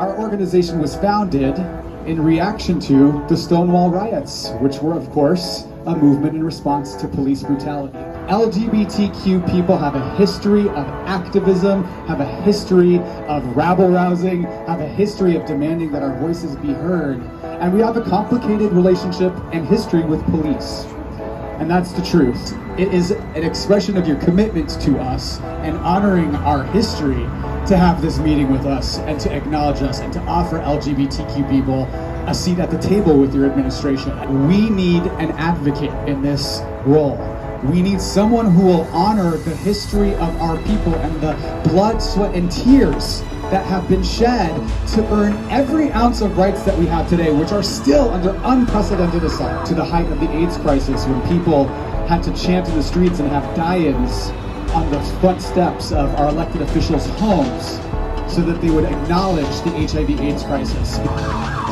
Our organization was founded in reaction to the Stonewall riots, which were, of course, a movement in response to police brutality. LGBTQ people have a history of activism, have a history of rabble-rousing, have a history of demanding that our voices be heard, and we have a complicated relationship and history with police. And that's the truth. It is an expression of your commitment to us and honoring our history to have this meeting with us and to acknowledge us and to offer LGBTQ people a seat at the table with your administration. We need an advocate in this role. We need someone who will honor the history of our people and the blood, sweat, and tears that have been shed to earn every ounce of rights that we have today, which are still under unprecedented assault. To the height of the AIDS crisis, when people had to chant in the streets and have die-ins on the front steps of our elected officials' homes so that they would acknowledge the HIV/AIDS crisis.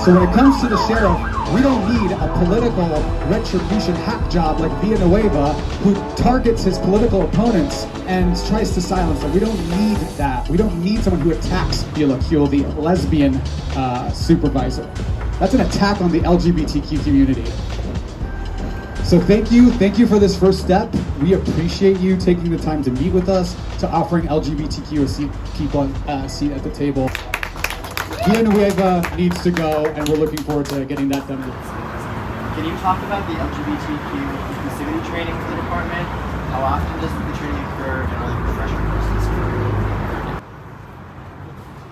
So when it comes to the sheriff, we don't need a political retribution hack job like Villanueva who targets his political opponents and tries to silence them. We don't need that. We don't need someone who attacks Villanueva, the lesbian supervisor. That's an attack on the LGBTQ community. So thank you for this first step. We appreciate you taking the time to meet with us, to offering LGBTQ people a seat at the table. Villanueva needs to go, and we're looking forward to getting that done. Can you talk about the LGBTQ inclusivity training for the department? How often does the training occur, and are there refresher courses for?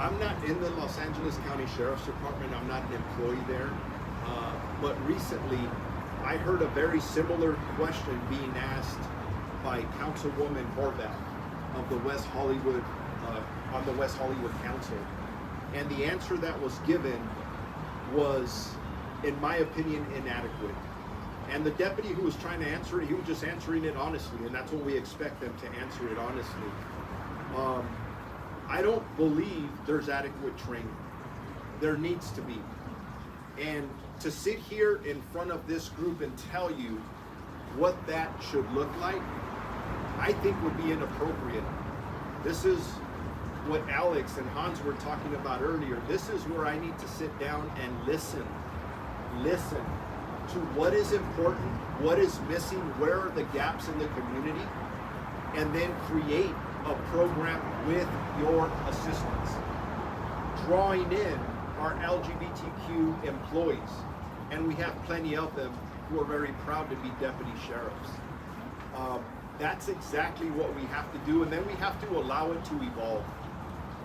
I'm not in the Los Angeles County Sheriff's Department. I'm not an employee there. But recently, I heard a very similar question being asked by Councilwoman Horvath of the West Hollywood, on the West Hollywood Council. And the answer that was given was, in my opinion, inadequate. And the deputy who was trying to answer it, he was just answering it honestly, and that's what we expect them to answer it honestly. I don't believe there's adequate training. There needs to be. And to sit here in front of this group and tell you what that should look like, I think would be inappropriate. This is what Alex and Hans were talking about earlier. This is where I need to sit down and listen to what is important, what is missing, where are the gaps in the community, and then create a program with your assistance. Drawing in our LGBTQ employees, and we have plenty of them who are very proud to be deputy sheriffs. That's exactly what we have to do, and then we have to allow it to evolve.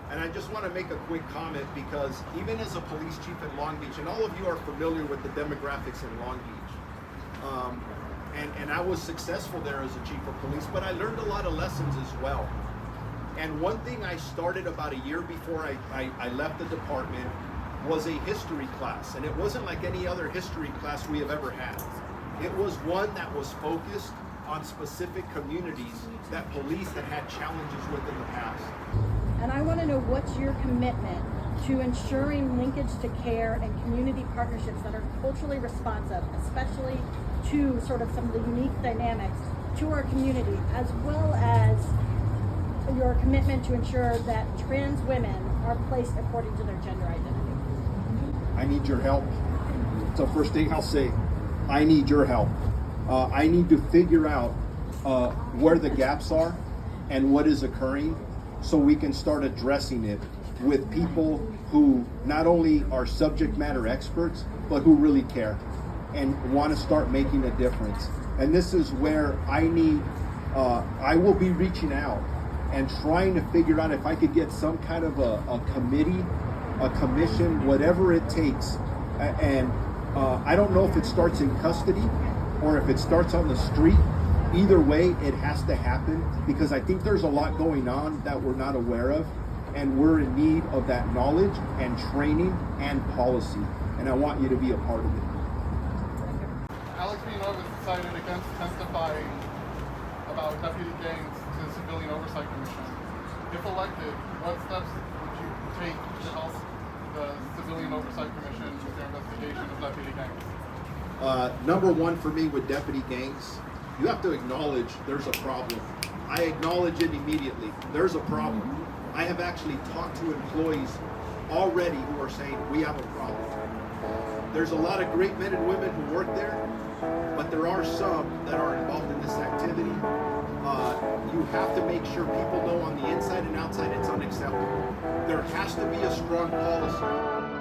And I just want to make a quick comment, because even as a police chief in Long Beach, and all of you are familiar with the demographics in Long Beach, and I was successful there as a chief of police, but I learned a lot of lessons as well. And one thing I started about a year before I left the department was a history class, and it wasn't like any other history class we have ever had. It was one that was focused on specific communities that police had challenges with in the past. And I want to know what's your commitment to ensuring linkage to care and community partnerships that are culturally responsive, especially to sort of some of the unique dynamics to our community, as well as your commitment to ensure that trans women are placed according to their gender identity. I need your help. So first thing I'll say, I need your help. I need to figure out where the gaps are and what is occurring, so we can start addressing it with people who not only are subject matter experts, but who really care and want to start making a difference. And this is where I will be reaching out and trying to figure out if I could get some kind of a committee, a commission, whatever it takes. And I don't know if it starts in custody or if it starts on the street. Either way, it has to happen, because I think there's a lot going on that we're not aware of, and we're in need of that knowledge and training and policy, and I want you to be a part of it. Alex Villanueva decided against testifying about deputy gangs to the Civilian Oversight Commission. If elected, what steps would you take to help the Civilian Oversight Commission with their investigation of deputy gangs? Number one for me with deputy gangs, you have to acknowledge there's a problem. I acknowledge it immediately. There's a problem. I have actually talked to employees already who are saying we have a problem. There's a lot of great men and women who work there, but there are some that are involved in this activity. You have to make sure people know on the inside and outside it's unacceptable. There has to be a strong policy.